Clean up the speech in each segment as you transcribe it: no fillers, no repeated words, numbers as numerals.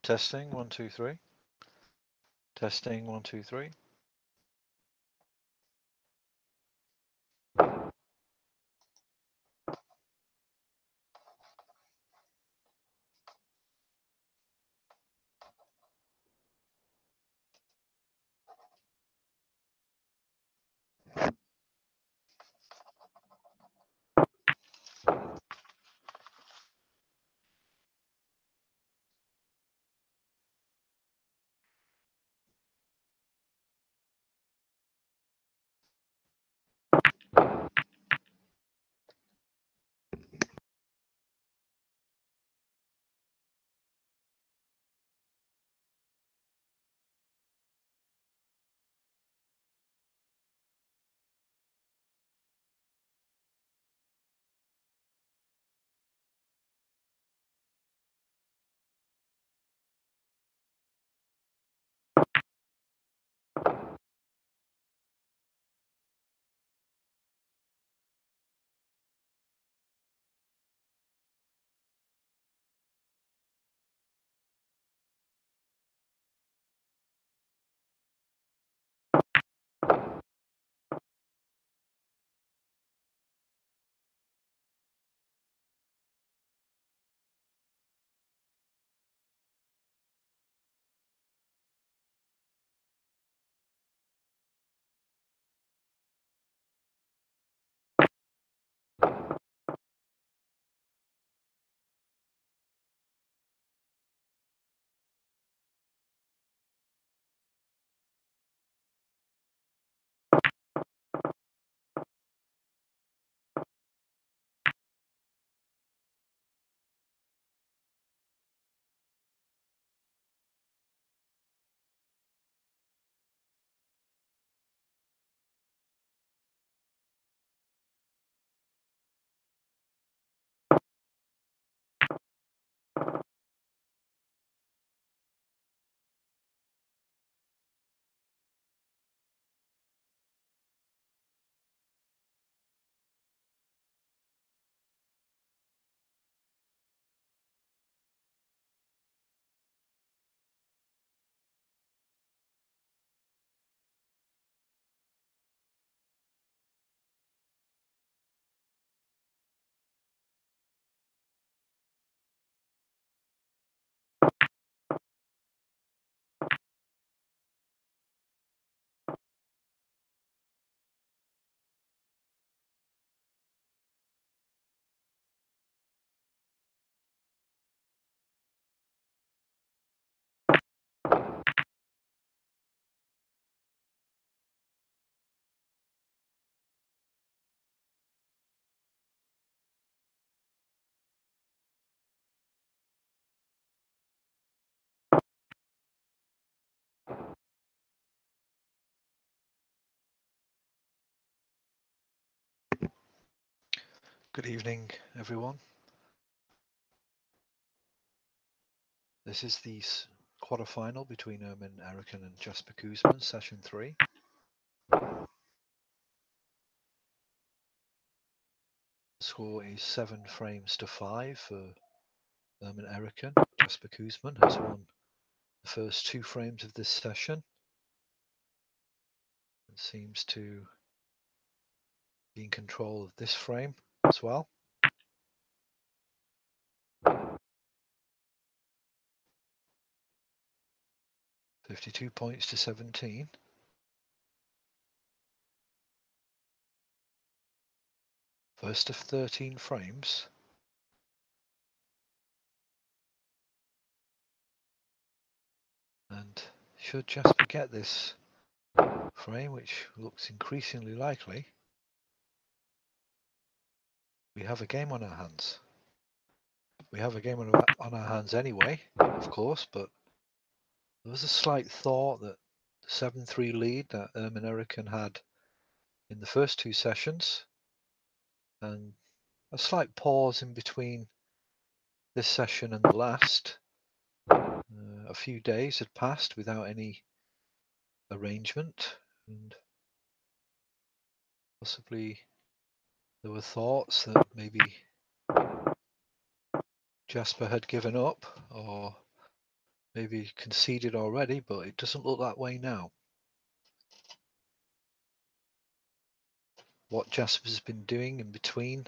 Testing, 1, 2, 3. Testing, 1, 2, 3. Good evening, everyone. This is the quarterfinal between Ermin Eriksson and Jasper Koosman, session 3. The score is 7 frames to 5 for Ermin Eriksson. Jasper Koosman has won the first 2 frames of this session and seems to be in control of this frame as well. $52 points to 17. First of 13 frames. And should Jasper get this frame, which looks increasingly likely, we have a game on our hands. We have a game on our hands anyway, of course, but there was a slight thought that the 7-3 lead that Ermin Eriksson had in the first 2 sessions, and a slight pause in between this session and the last. A few days had passed without any arrangement, and possibly there were thoughts that maybe Jasper had given up, or maybe conceded already, but it doesn't look that way now. What Jasper's been doing in between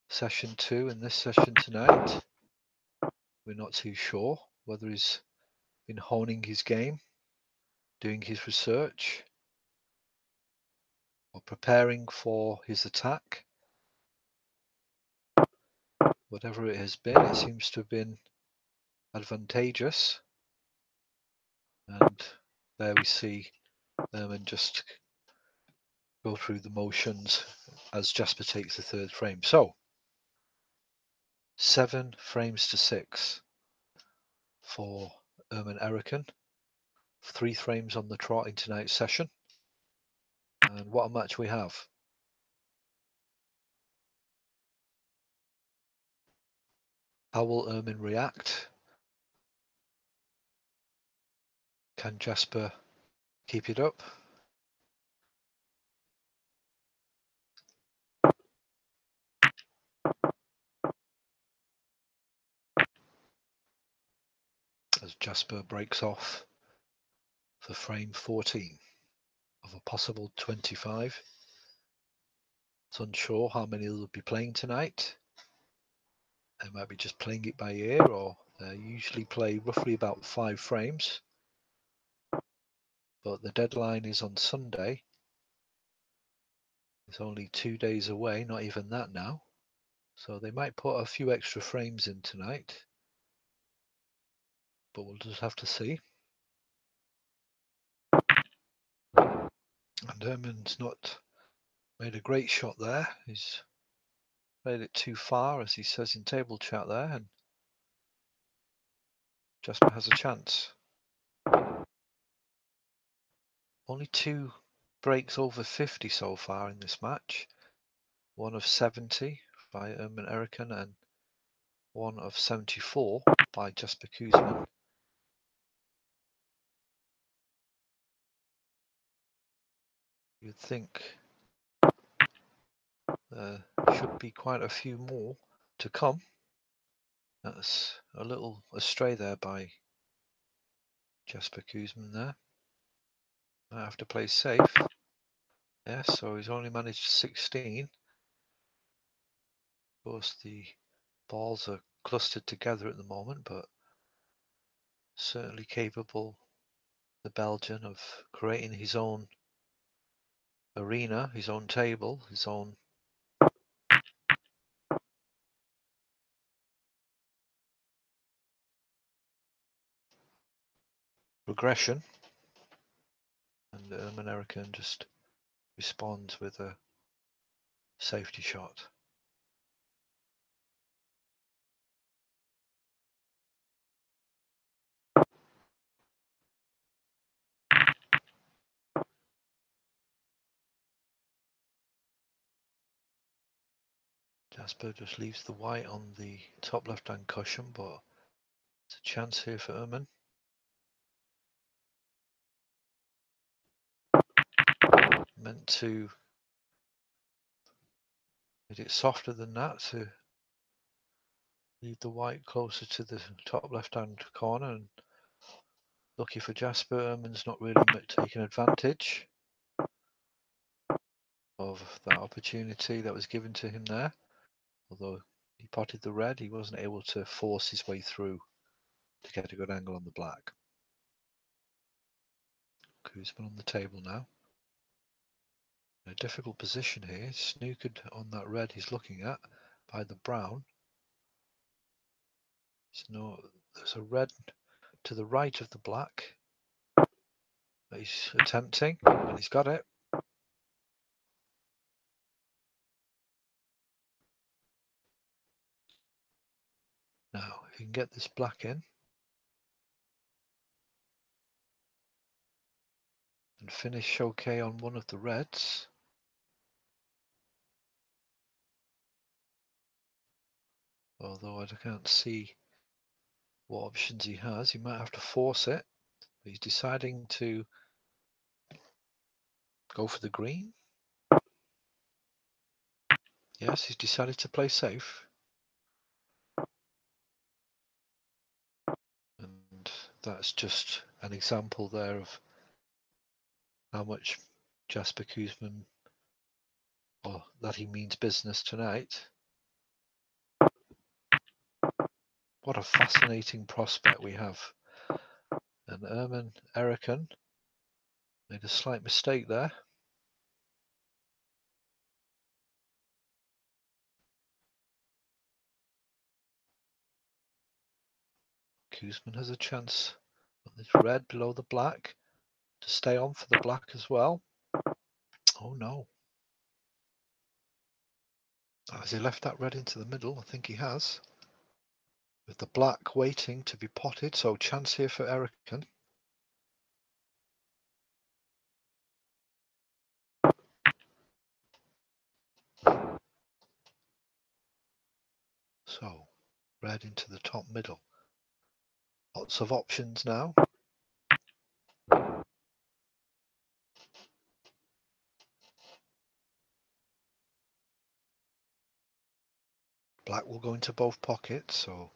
session 2 and this session tonight, we're not too sure. Whether he's been honing his game, doing his research, or preparing for his attack. Whatever it has been, it seems to have been advantageous. And there we see Ermin just go through the motions as Jasper takes the third frame. So 7 frames to 6 for Ermin Eriken. 3 frames on the trot in tonight's session. And what a match we have. How will Ermin react? Can Jasper keep it up? As Jasper breaks off for frame 14 of a possible 25. It's unsure how many they'll be playing tonight. They might be just playing it by ear, or they usually play roughly about 5 frames. But the deadline is on Sunday. It's only 2 days away, not even that now. So they might put a few extra frames in tonight. But we'll just have to see. And Ermin's not made a great shot there. He's played it too far, as he says in table chat there, and Jasper has a chance. Only 2 breaks over 50 so far in this match. One of 70 by Ermin Eriken and one of 74 by Jasper Kuzman. You'd think there should be quite a few more to come. That's a little astray there by Jasper Kuzman there. Might have to play safe. Yes, so he's only managed 16. Of course, the balls are clustered together at the moment, but certainly capable, the Belgian, of creating his own arena, his own table, his own progression. And Ermin Eriken just responds with a safety shot. Jasper just leaves the white on the top left-hand cushion, but it's a chance here for Ermin. Meant to make it softer than that, to leave the white closer to the top left-hand corner, and lucky for Jasper, Ermin's not really taking advantage of that opportunity that was given to him there. Although he potted the red, he wasn't able to force his way through to get a good angle on the black. Kuzman on the table now. In a difficult position here, snookered on that red he's looking at by the brown. There's a red to the right of the black that he's attempting, and he's got it. Now, if you can get this black in and finish okay on one of the reds. Although I can't see what options he has, he might have to force it. But he's deciding to go for the green. Yes, he's decided to play safe. And that's just an example there of how much Jasper Koosman, or that he means business tonight. What a fascinating prospect we have. And Ermin Eriksson made a slight mistake there. Koosman has a chance on this red below the black to stay on for the black as well. Oh no. Has he left that red into the middle? I think he has. With the black waiting to be potted, so chance here for Eriksson. So, red into the top middle. Lots of options now. Black will go into both pockets, so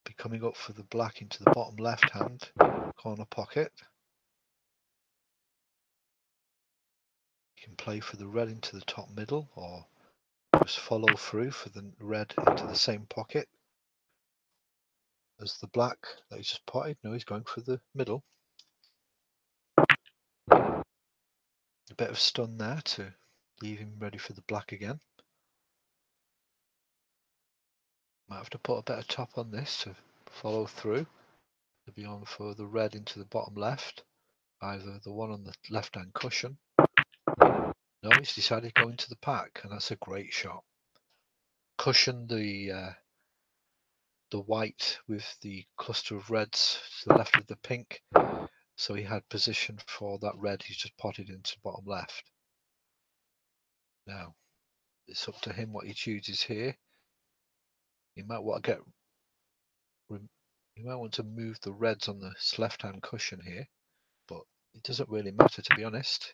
be coming up for the black into the bottom left hand corner pocket. You can play for the red into the top middle, or just follow through for the red into the same pocket as the black that he's just potted. No, he's going for the middle. A bit of stun there to leave him ready for the black again. Might have to put a bit of top on this to follow through. To be on for the red into the bottom left, either the one on the left hand cushion. No, he's decided to go into the pack, and that's a great shot. Cushion the white with the cluster of reds to the left of the pink, so he had position for that red he's just potted into bottom left. Now it's up to him what he chooses here. He might want to move the reds on the left hand cushion here, but it doesn't really matter, to be honest.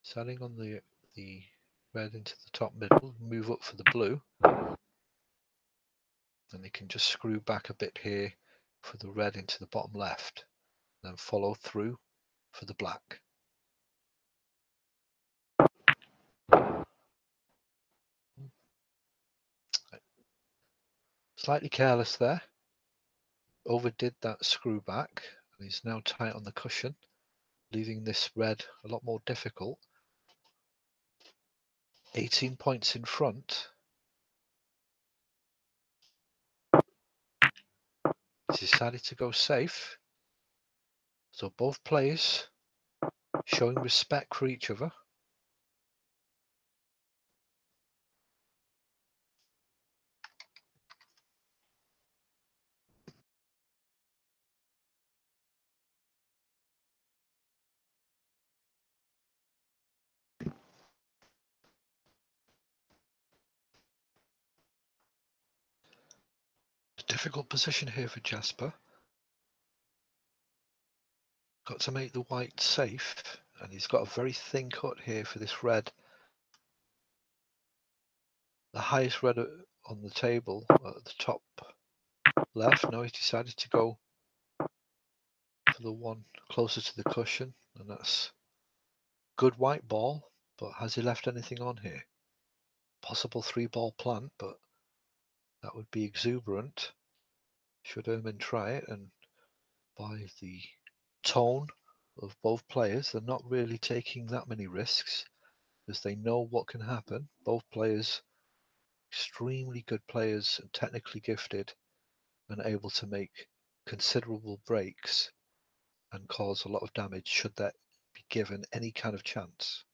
Selling on the red into the top middle, move up for the blue, and they can just screw back a bit here for the red into the bottom left, then follow through for the black. Slightly careless there, overdid that screw back, and he's now tight on the cushion, leaving this red a lot more difficult. 18 points in front. He's decided to go safe. So both players showing respect for each other. A difficult position here for Jasper. Got to make the white safe, and he's got a very thin cut here for this red. The highest red on the table at the top left. Now he's decided to go for the one closer to the cushion, and that's good white ball, but has he left anything on here? Possible 3-ball plant, but that would be exuberant. Should Ermin try it, and by the tone of both players, they're not really taking that many risks because they know what can happen. Both players, extremely good players and technically gifted, and able to make considerable breaks and cause a lot of damage should that be given any kind of chance.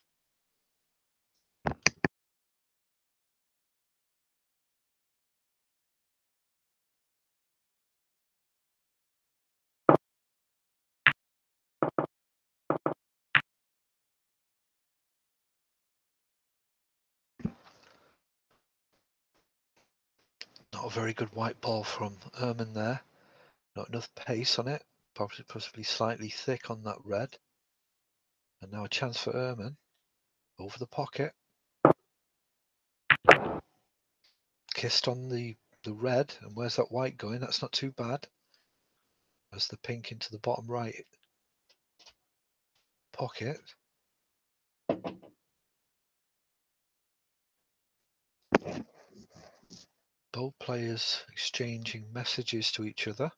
Not a very good white ball from Ermin there. Not enough pace on it. Possibly slightly thick on that red. And now a chance for Ermin. Over the pocket. Kissed on the the red, and where's that white going? That's not too bad. As the pink into the bottom right pocket. Both players exchanging messages to each other,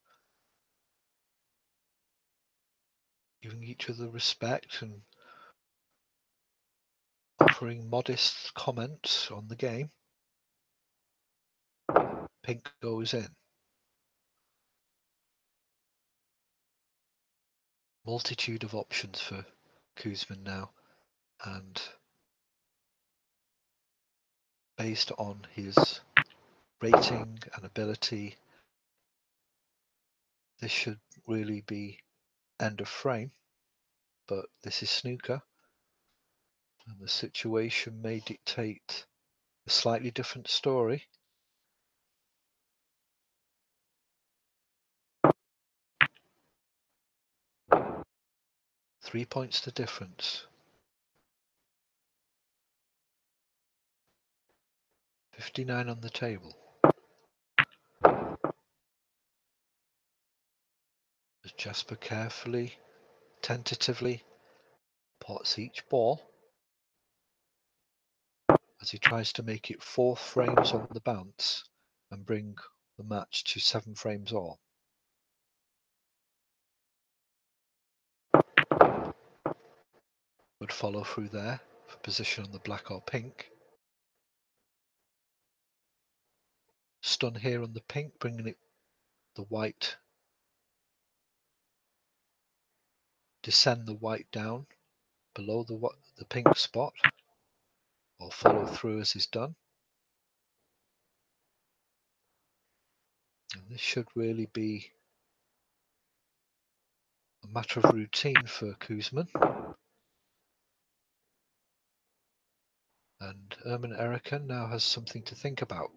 giving each other respect and offering modest comments on the game. Pink goes in. Multitude of options for Kuzmin now, and based on his rating and ability, this should really be end of frame, but this is snooker, and the situation may dictate a slightly different story. Three points to difference. 59 on the table. As Jasper carefully, tentatively pots each ball as he tries to make it 4 frames on the bounce and bring the match to 7 frames all. Would follow through there for position on the black or pink. Stun here on the pink, bringing it the white. Descend the white down below the pink spot, or follow through as is done. And this should really be a matter of routine for Kuzmin. And Ermin Eriksson now has something to think about.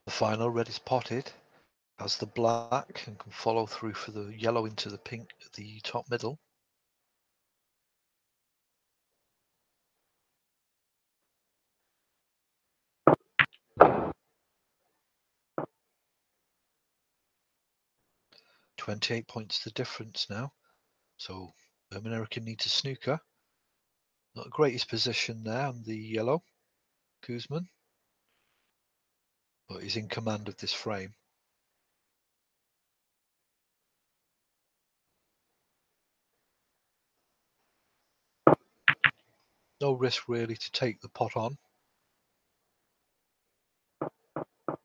The final red is potted, has the black and can follow through for the yellow into the pink, the top middle. .28 points the difference now. So Ermin Eriksson needs a snooker. Not the greatest position there on the yellow, Kuzmin, but he's in command of this frame. No risk really to take the pot on.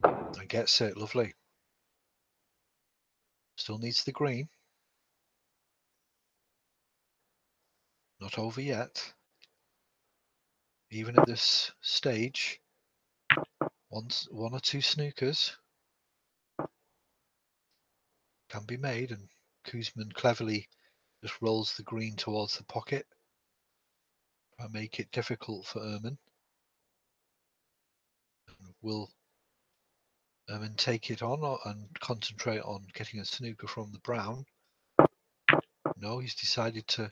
And gets it, lovely. Still needs the green. Not over yet. Even at this stage, one or two snookers can be made, and Kuzmin cleverly just rolls the green towards the pocket. Try and make it difficult for Ermin. Will Ermin take it on and concentrate on getting a snooker from the brown? No, he's decided to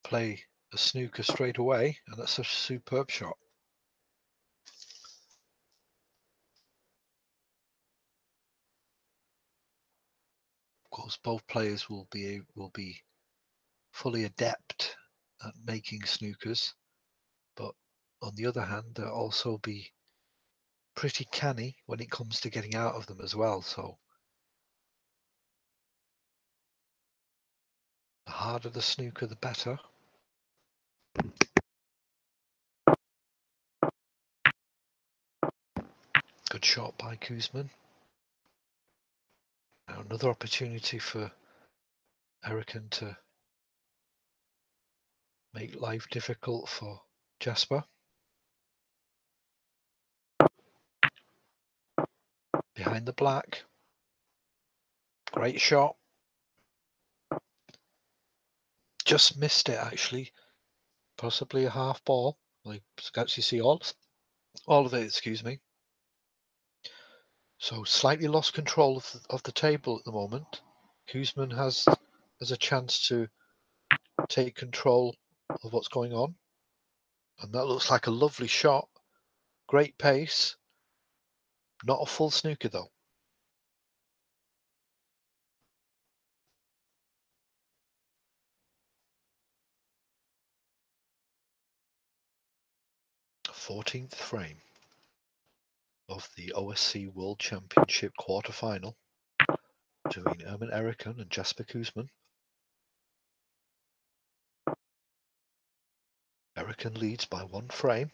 play a snooker straight away, and that's a superb shot. Of course, both players will be fully adept at making snookers, but on the other hand, they'll also be pretty canny when it comes to getting out of them as well. So the harder the snooker, the better. Good shot by Kuzmin. Now another opportunity for Eriksson to make life difficult for Jasper. Behind the black. Great shot. just missed it actually. Possibly a half ball. I can actually see all of it, excuse me. So slightly lost control of the table at the moment. Kuzman has a chance to take control of what's going on. And that looks like a lovely shot. Great pace. Not a full snooker though. A 14th frame of the OSC World Championship quarterfinal between Ermin Eriksson and Jasper Kuzman. Eriksson leads by 1 frame.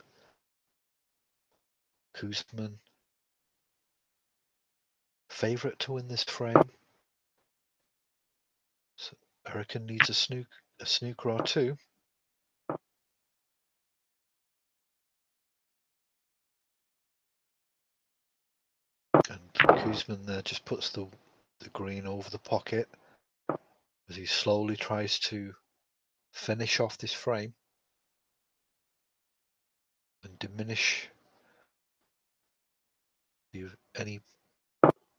Kuzman favourite to win this frame. So Eriksson needs a snooker or two. And Kuzman there just puts the green over the pocket as he slowly tries to finish off this frame and diminish any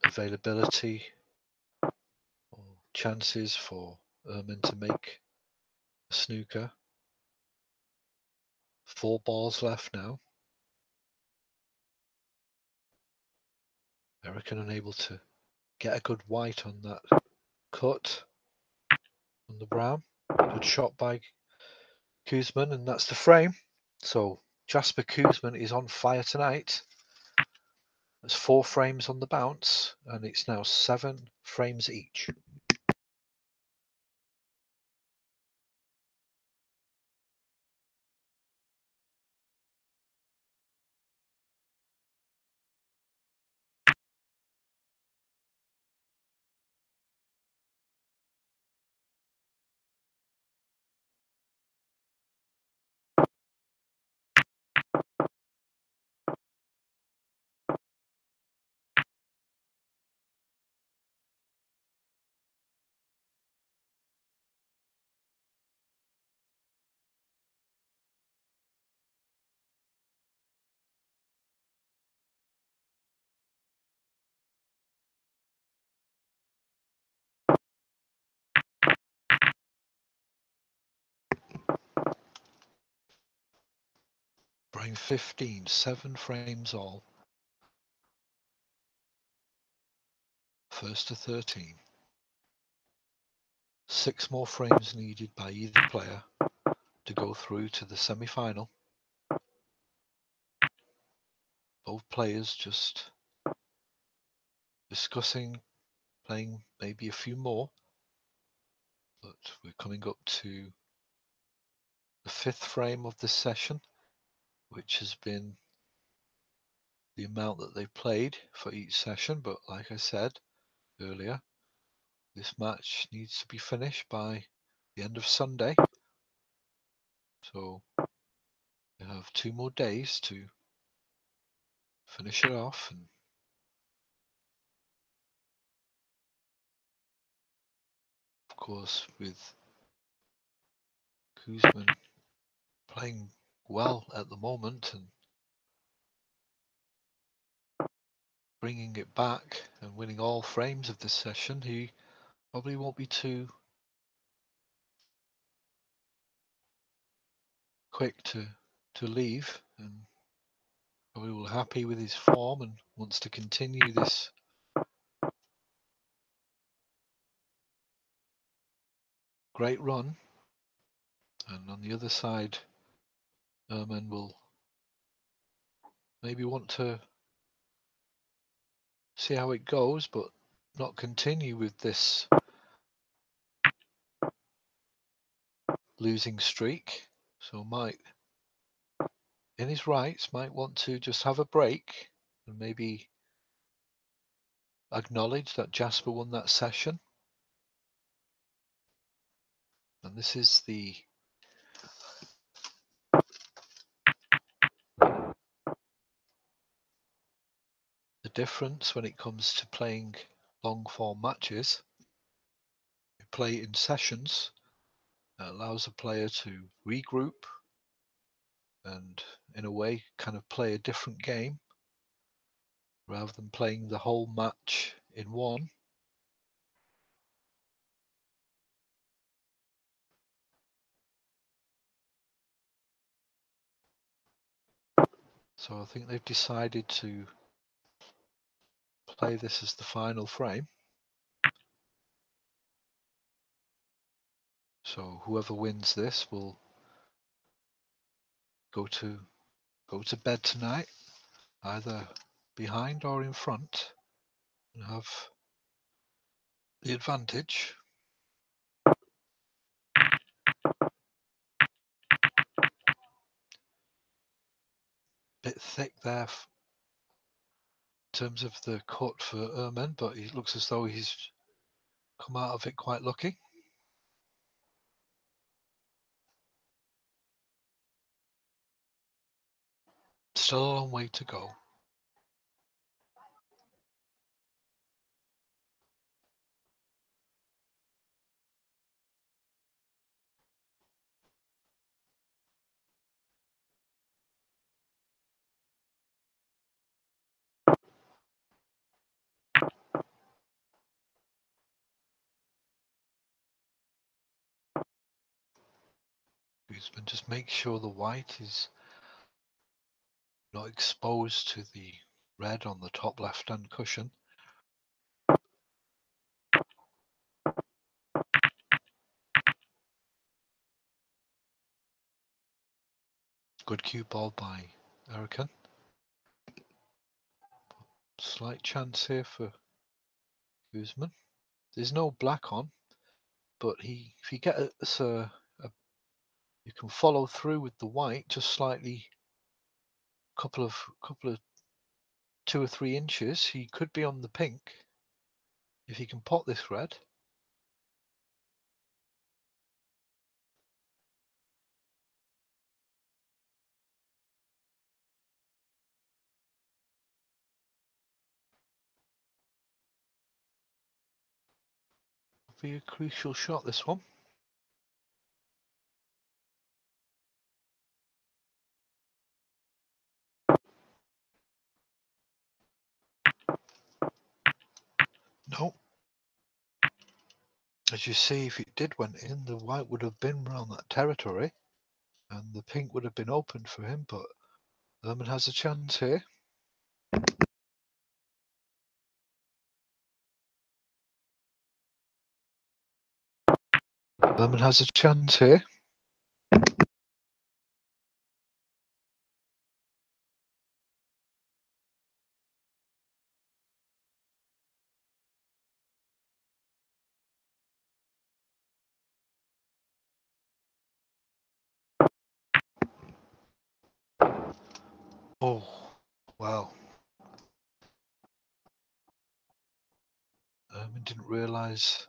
availability or chances for Ermin to make a snooker. 4 balls left now. Eriksson unable to get a good white on that cut on the brown. Good shot by Kuzman, and that's the frame. So Jasper Kuzman is on fire tonight. There's 4 frames on the bounce, and it's now 7 frames each. Frame 15, 7 frames all. First to 13. 6 more frames needed by either player to go through to the semi-final. Both players just discussing playing maybe a few more, but we're coming up to the 5th frame of this session, which has been the amount that they've played for each session. But like I said earlier, this match needs to be finished by the end of Sunday, so we have 2 more days to finish it off. And of course, with Kuzman playing well at the moment and bringing it back and winning all frames of this session, he probably won't be too quick to leave, and probably will happy with his form and wants to continue this great run. And on the other side, Ermin will maybe want to see how it goes, but not continue with this losing streak. So might, in his rights, might want to just have a break and maybe acknowledge that Jasper won that session. And this is the difference when it comes to playing long form matches. You play in sessions, It allows a player to regroup and, in a way, kind of play a different game rather than playing the whole match in one. So I think they've decided to play this as the final frame. So whoever wins this will go to bed tonight, either behind or in front, and have the advantage. Bit thick there in terms of the cut for Erman, but it looks as though he's come out of it quite lucky. Still a long way to go. Guzman just make sure the white is not exposed to the red on the top left-hand cushion. Good cue ball by Erican. Slight chance here for Guzman. There's no black on, but if he gets you can follow through with the white just slightly, couple of 2 or 3 inches. He could be on the pink if he can pot this red. Be a crucial shot, this one. No. As you see, if it did went in, the white would have been around that territory and the pink would have been open for him, but Erman has a chance here. Erman has a chance here. Oh, wow. Erman didn't realise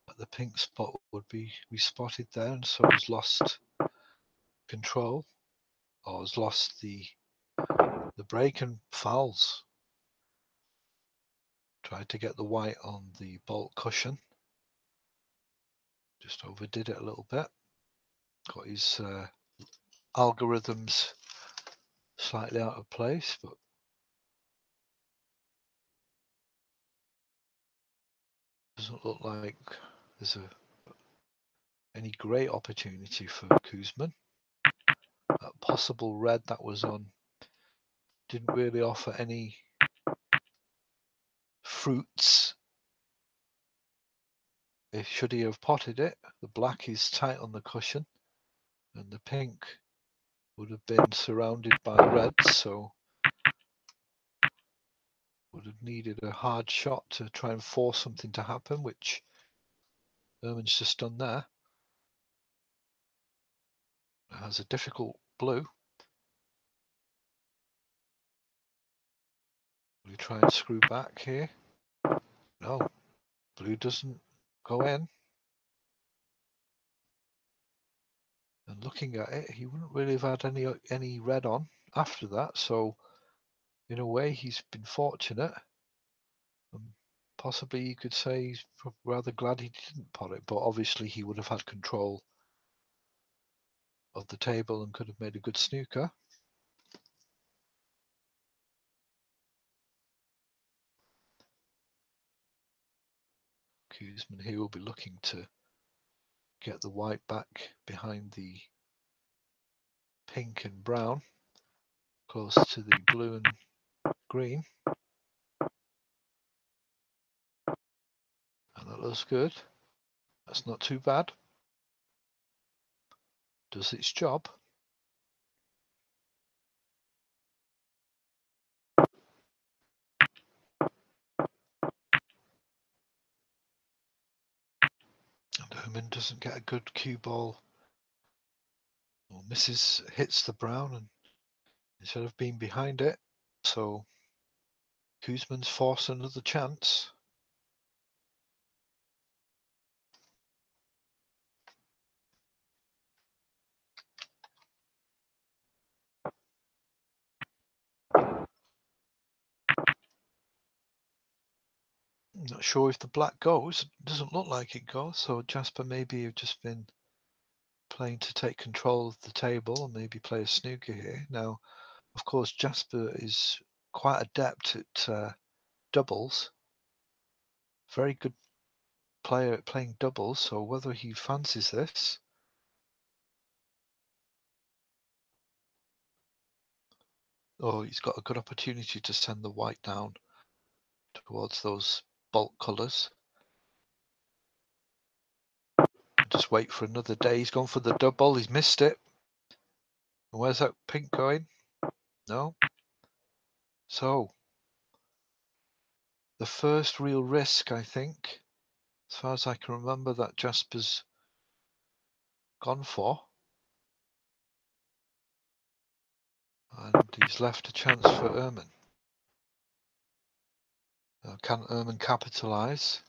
that the pink spot would be spotted there, and so has lost control, or has lost the break and fouls. Tried to get the white on the bolt cushion. Just overdid it a little bit. Got his algorithms slightly out of place, but doesn't look like there's any great opportunity for Guzman. That possible red that was on didn't really offer any fruits. Should he have potted it, the black is tight on the cushion and the pink would have been surrounded by reds, so would have needed a hard shot to try and force something to happen, which Erman's just done there. It has a difficult blue. Will he try and screw back here? No, blue doesn't go in. And looking at it, he wouldn't really have had any red on after that, so in a way he's been fortunate and possibly you could say he's rather glad he didn't pot it, but obviously he would have had control of the table and could have made a good snooker. Koosman here will be looking to get the white back behind the pink and brown, close to the blue and green. And that looks good. That's not too bad. Does its job. And Herman doesn't get a good cue ball, or hits the brown and instead of being behind it. So Koosman's forced another chance. Not sure if the black goes. It doesn't look like it goes. So Jasper maybe have just been playing to take control of the table and maybe play a snooker here. Now, of course, Jasper is quite adept at doubles. Very good player at playing doubles. So whether he fancies this. Oh, he's got a good opportunity to send the white down towards those bulk colours. Just wait for another day. He's gone for the double. He's missed it. Where's that pink going? No. So the first real risk, I think, as far as I can remember, that Jasper's gone for. And he's left a chance for Ehrman. Can Ehrman capitalise?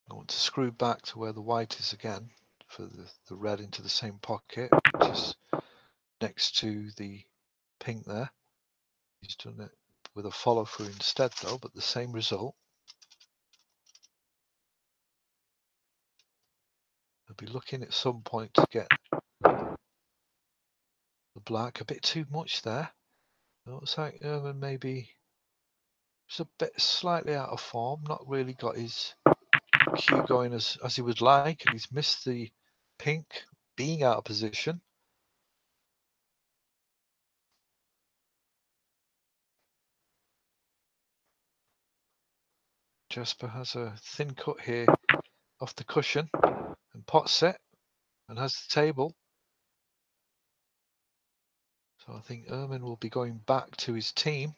I want to screw back to where the white is again for the red into the same pocket, which is next to the pink there. He's done it with a follow through instead though, but the same result. He'll be looking at some point to get the black. A bit too much there. It looks like Ehrman maybe is a bit slightly out of form, not really got his cue going as he would like, and he's missed the pink being out of position. Jasper has a thin cut here off the cushion and pots it and has the table. So I think Ehrman will be going back to his team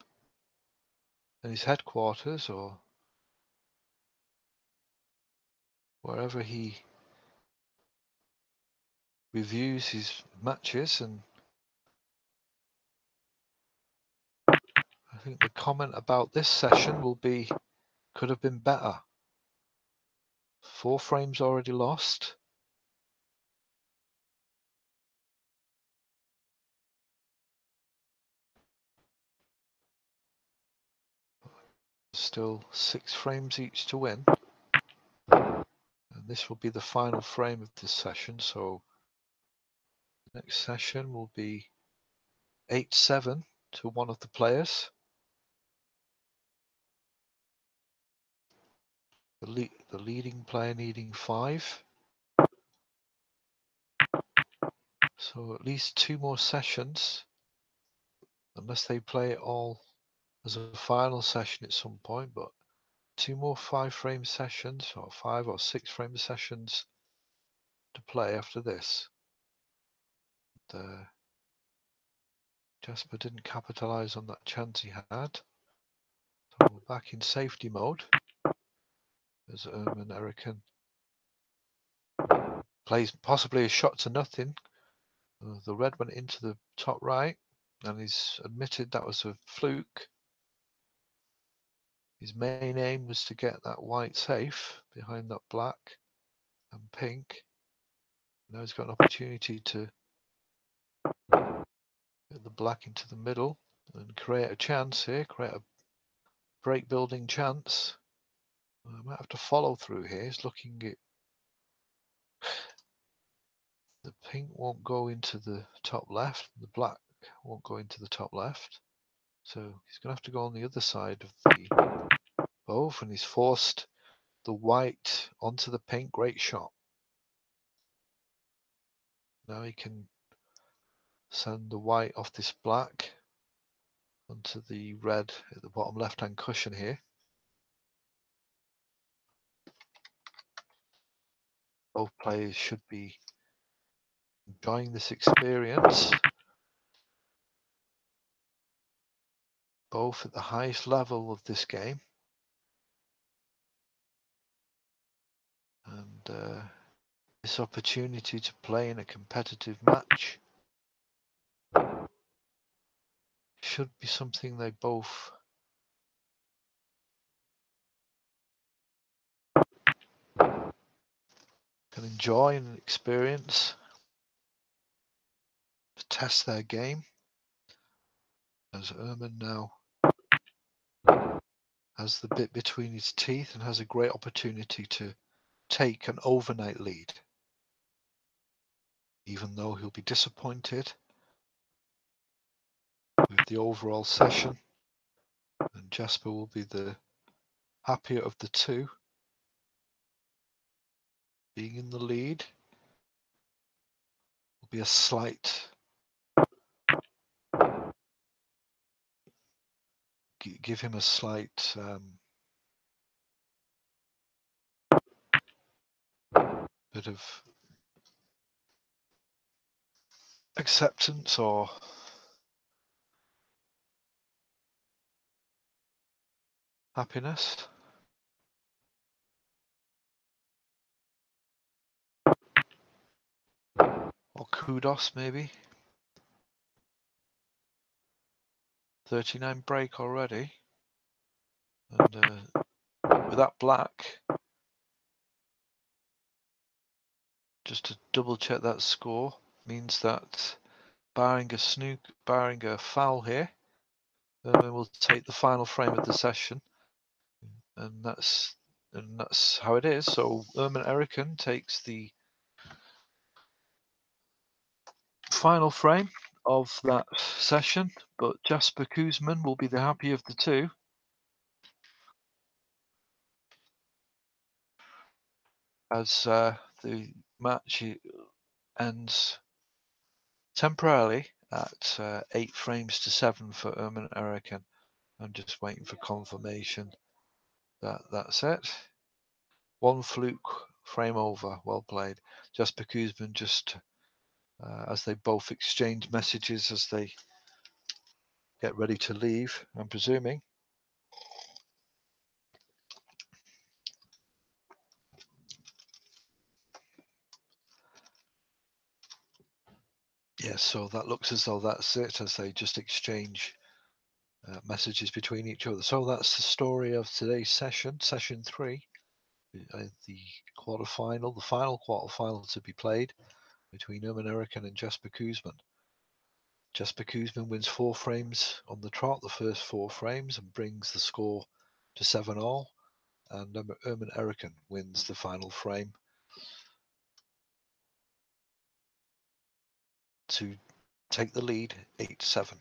and his headquarters or wherever he reviews his matches, and I think the comment about this session will be could have been better. 4 frames already lost. Still 6 frames each to win. And this will be the final frame of this session. So the next session will be 8-7 to one of the players. The leading player needing 5. So at least 2 more sessions, unless they play it all as a final session at some point, but 2 more 5-frame sessions or 5 or 6-frame sessions to play after this. Jasper didn't capitalize on that chance he had. So we're back in safety mode as Ehrman Eriken plays possibly a shot to nothing. The red went into the top right and he's admitted that was a fluke. His main aim was to get that white safe behind that black and pink. Now he's got an opportunity to get the black into the middle. and create a chance here, create a break building chance. I might have to follow through here. He's looking at the pink won't go into the top left, the black won't go into the top left. So he's going to have to go on the other side of the both, and he's forced the white onto the pink. Great shot. Now he can send the white off this black onto the red at the bottom left-hand cushion here. Both players should be enjoying this experience. Both at the highest level of this game. And this opportunity to play in a competitive match should be something they both can enjoy and experience to test their game. As Erman now has the bit between his teeth and has a great opportunity to take an overnight lead, even though he'll be disappointed with the overall session, and Jasper will be the happier of the two, being in the lead. Will be a slight give him a slight bit of acceptance or happiness. Or kudos, maybe. 39 break already. And with that black, just to double check that score, means that barring a foul here, we'll take the final frame of the session. And that's how it is. So Erman Eriken takes the final frame of that session, but Jasper Koosman will be the happy of the two. As the match ends temporarily at 8 frames to 7 for Erman Eriken. I'm just waiting for confirmation that that's it. One fluke frame over. Well played. Jasper Koosman just as they both exchange messages as they get ready to leave, I'm presuming. Yes, so that looks as though that's it, as they just exchange messages between each other. So that's the story of today's session, session 3, the quarterfinal, the final quarterfinal to be played between Erman Eriken and Jasper Koosman. Jasper Koosman wins 4 frames on the trot, the first 4 frames, and brings the score to 7-all. And Erman Eriken wins the final frame to take the lead 8-7.